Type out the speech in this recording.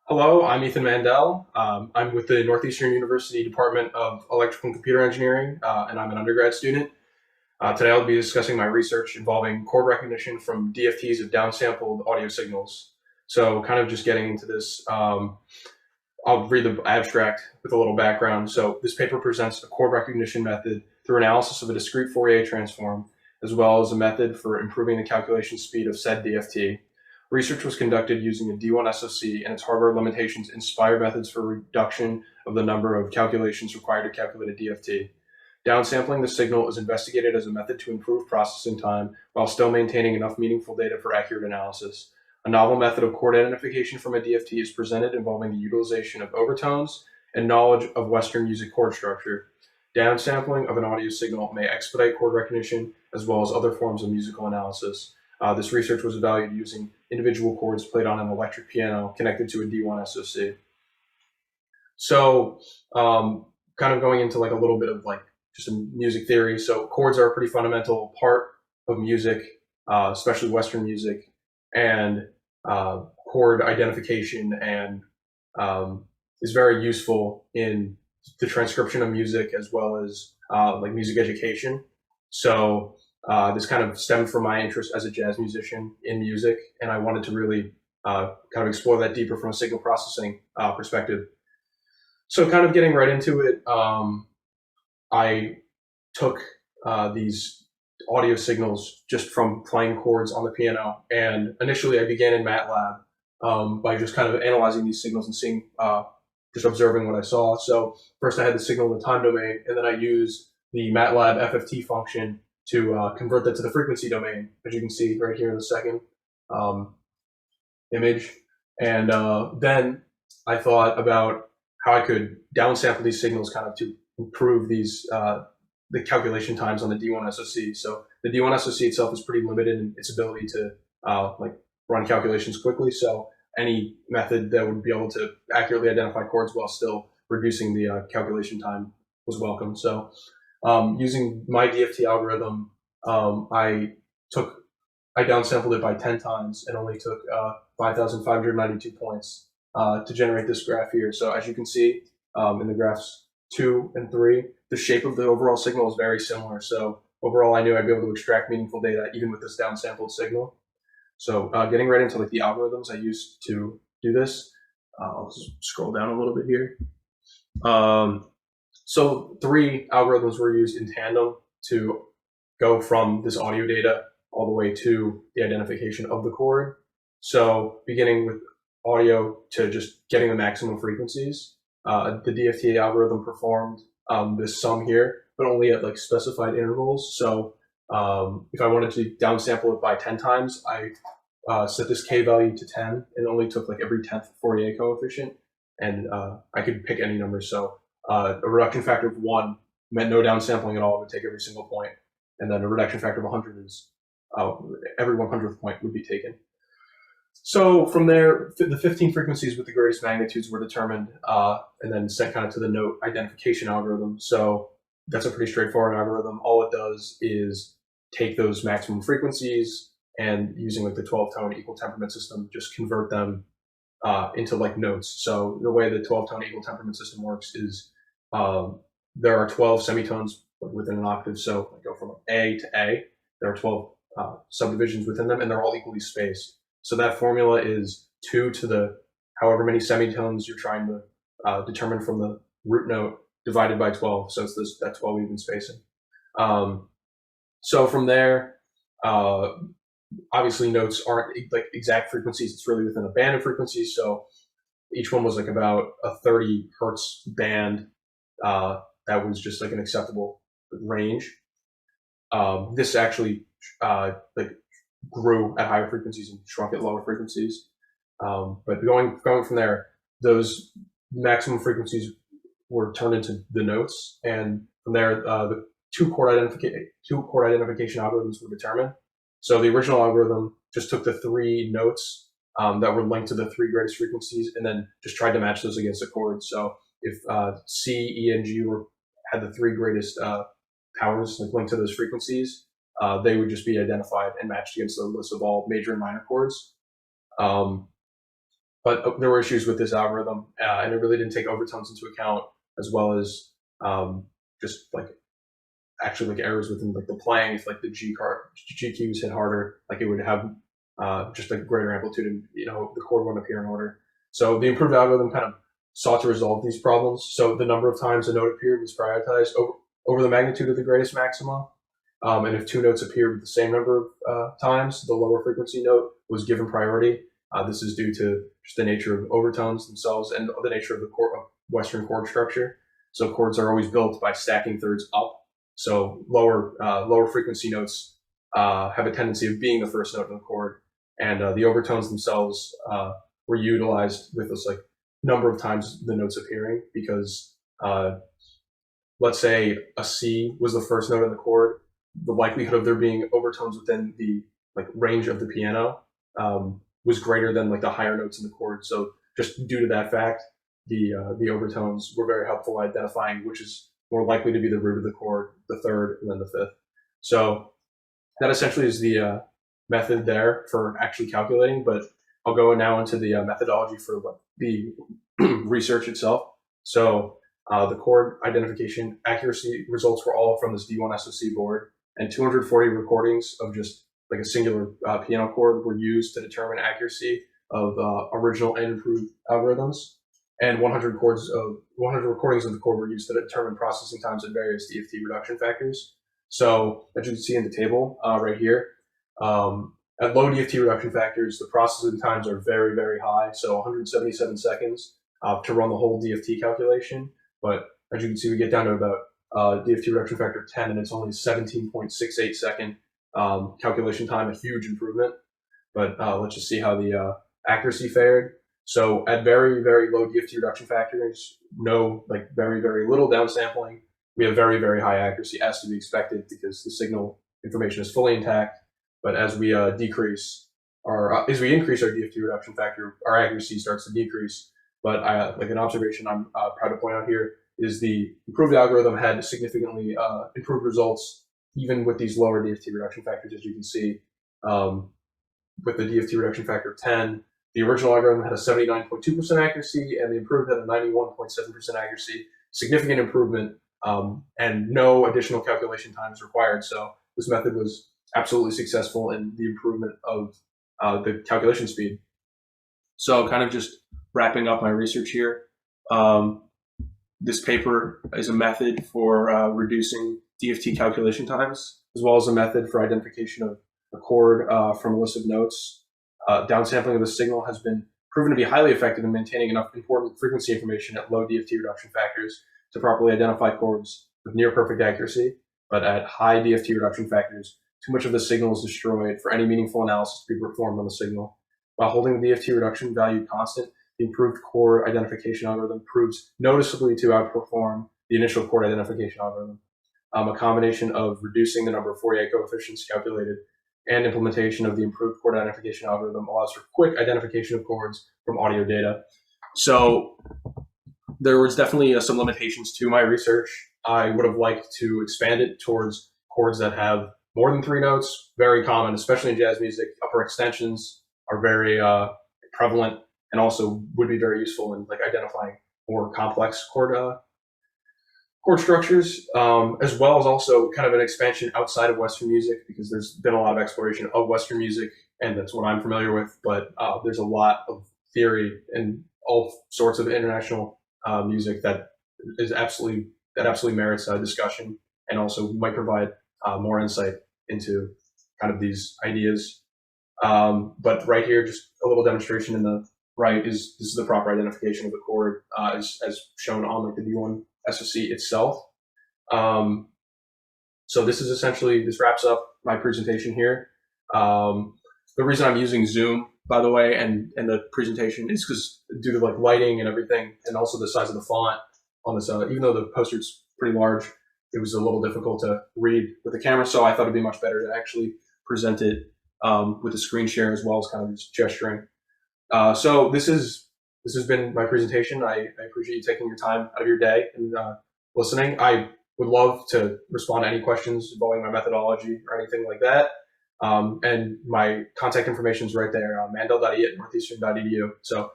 Hello, I'm Ethan Mandel. I'm with the Northeastern University Department of Electrical and Computer Engineering, and I'm an undergrad student. Today I'll be discussing my research involving chord recognition from DFTs of downsampled audio signals. So kind of just getting into this, I'll read the abstract with a little background. So this paper presents a chord recognition method through analysis of a discrete Fourier transform, as well as a method for improving the calculation speed of said DFT. Research was conducted using a D1 SoC and its hardware limitations inspired methods for reduction of the number of calculations required to calculate a DFT. Downsampling the signal is investigated as a method to improve processing time while still maintaining enough meaningful data for accurate analysis. A novel method of chord identification from a DFT is presented involving the utilization of overtones and knowledge of Western music chord structure. Downsampling of an audio signal may expedite chord recognition as well as other forms of musical analysis. This research was evaluated using individual chords played on an electric piano connected to a D1 SoC. So, kind of going into like a little bit of like just some music theory. So, chords are a pretty fundamental part of music, especially Western music, and chord identification and is very useful in the transcription of music as well as like music education. So this kind of stemmed from my interest as a jazz musician in music, and I wanted to really kind of explore that deeper from a signal processing perspective. So kind of getting right into it, I took these audio signals just from playing chords on the piano, and initially I began in MATLAB by just kind of analyzing these signals and seeing, just observing what I saw. So first I had the signal in the time domain, and then I used the MATLAB FFT function to convert that to the frequency domain, as you can see right here in the second image. And then I thought about how I could downsample these signals kind of to improve these the calculation times on the D1 SoC. So the D1 SoC itself is pretty limited in its ability to like run calculations quickly. So any method that would be able to accurately identify chords while still reducing the calculation time was welcome. So using my DFT algorithm, I downsampled it by 10 times and only took 5,592 points to generate this graph here. So as you can see in the graphs 2 and 3, the shape of the overall signal is very similar. So overall, I knew I'd be able to extract meaningful data even with this downsampled signal. So getting right into like the algorithms I used to do this, I'll just scroll down a little bit here. So 3 algorithms were used in tandem to go from this audio data all the way to the identification of the chord. So beginning with audio to just getting the maximum frequencies, the DFT algorithm performed this sum here, but only at like specified intervals. So if I wanted to downsample it by 10 times, I set this K value to 10 and only took like every 10th Fourier coefficient, and I could pick any number. So a reduction factor of 1 meant no downsampling at all. It would take every single point. And then a reduction factor of 100 is every 100th point would be taken. So from there, the 15 frequencies with the greatest magnitudes were determined and then sent kind of to the note identification algorithm. So that's a pretty straightforward algorithm. All it does is take those maximum frequencies and using like the 12-tone equal temperament system, just convert them into like notes. So the way the 12-tone equal temperament system works is there are 12 semitones within an octave. So I go from A to A. There are 12 subdivisions within them, and they're all equally spaced. So that formula is 2 to the however many semitones you're trying to determine from the root note divided by 12. So it's that 12 even spacing. So from there, obviously notes aren't like exact frequencies. It's really within a band of frequencies. So each one was like about a 30 hertz band that was just like an acceptable range. This actually like grew at higher frequencies and shrunk at lower frequencies. But going from there, those maximum frequencies were turned into the notes, and from there, the two chord identification algorithms were determined. So the original algorithm just took the 3 notes that were linked to the 3 greatest frequencies, and then just tried to match those against a chord. So if C, E, and G had the 3 greatest powers like linked to those frequencies, they would just be identified and matched against the list of all major and minor chords. But but there were issues with this algorithm, and it really didn't take overtones into account, as well as just like actually like errors within like the playing. If like the G keys hit harder, like it would have just like greater amplitude, and the chord wouldn't appear in order. So the improved algorithm kind of sought to resolve these problems. So the number of times a note appeared was prioritized over the magnitude of the greatest maxima. And if two notes appeared with the same number of times, the lower frequency note was given priority. This is due to just the nature of overtones themselves and the nature of the Western chord structure. So chords are always built by stacking thirds up. So lower frequency notes have a tendency of being the first note in the chord, and the overtones themselves were utilized with this like number of times the notes appearing, because let's say a C was the first note in the chord, the likelihood of there being overtones within the like range of the piano was greater than like the higher notes in the chord. So just due to that fact, the overtones were very helpful in identifying which is more likely to be the root of the chord, the third, and then the fifth. So that essentially is the method there for actually calculating, but I'll go now into the methodology for the research itself. So the chord identification accuracy results were all from this D1 SoC board, and 240 recordings of just like a singular piano chord were used to determine accuracy of original and improved algorithms. And 100 recordings of the chord were used to determine processing times and various DFT reduction factors. So as you can see in the table right here, at low DFT reduction factors, the processing times are very, very high. So 177 seconds to run the whole DFT calculation. But as you can see, we get down to about DFT reduction factor 10, and it's only 17.68 second calculation time, a huge improvement. But let's just see how the accuracy fared. So at very, very low DFT reduction factors, no, like very, very little downsampling, we have very, very high accuracy, as to be expected, because the signal information is fully intact. But as we increase our DFT reduction factor, our accuracy starts to decrease. But like an observation I'm proud to point out here is the improved algorithm had significantly improved results even with these lower DFT reduction factors, as you can see. With the DFT reduction factor of 10, the original algorithm had a 79.2% accuracy, and the improved had a 91.7% accuracy. Significant improvement, and no additional calculation time is required. So this method was absolutely successful in the improvement of the calculation speed. So kind of just wrapping up my research here. This paper is a method for reducing DFT calculation times, as well as a method for identification of a chord from a list of notes. Downsampling of the signal has been proven to be highly effective in maintaining enough important frequency information at low DFT reduction factors to properly identify chords with near perfect accuracy. But at high DFT reduction factors, too much of the signal is destroyed for any meaningful analysis to be performed on the signal. While holding the DFT reduction value constant, the improved chord identification algorithm proves noticeably to outperform the initial chord identification algorithm. A combination of reducing the number of Fourier coefficients calculated and implementation of the improved chord identification algorithm allows for quick identification of chords from audio data. So there was definitely some limitations to my research. I would have liked to expand it towards chords that have more than 3 notes, very common, especially in jazz music. Upper extensions are very prevalent, and also would be very useful in like identifying more complex chord structures, as well as also kind of an expansion outside of Western music, because there's been a lot of exploration of Western music, and that's what I'm familiar with. But there's a lot of theory and all sorts of international music that absolutely merits discussion, and also might provide more insight into kind of these ideas. But right here, just a little demonstration in the right this is the proper identification of the chord as shown on like the D1 SoC itself. So this wraps up my presentation here. The reason I'm using Zoom, by the way, and the presentation is because due to like lighting and everything, and also the size of the font on this, even though the poster's pretty large, it was a little difficult to read with the camera. So I thought it'd be much better to actually present it with a screen share, as well as kind of just gesturing. So this has been my presentation. I appreciate you taking your time out of your day and listening. I would love to respond to any questions involving my methodology or anything like that. And my contact information is right there, mandel.e@northeastern.edu. So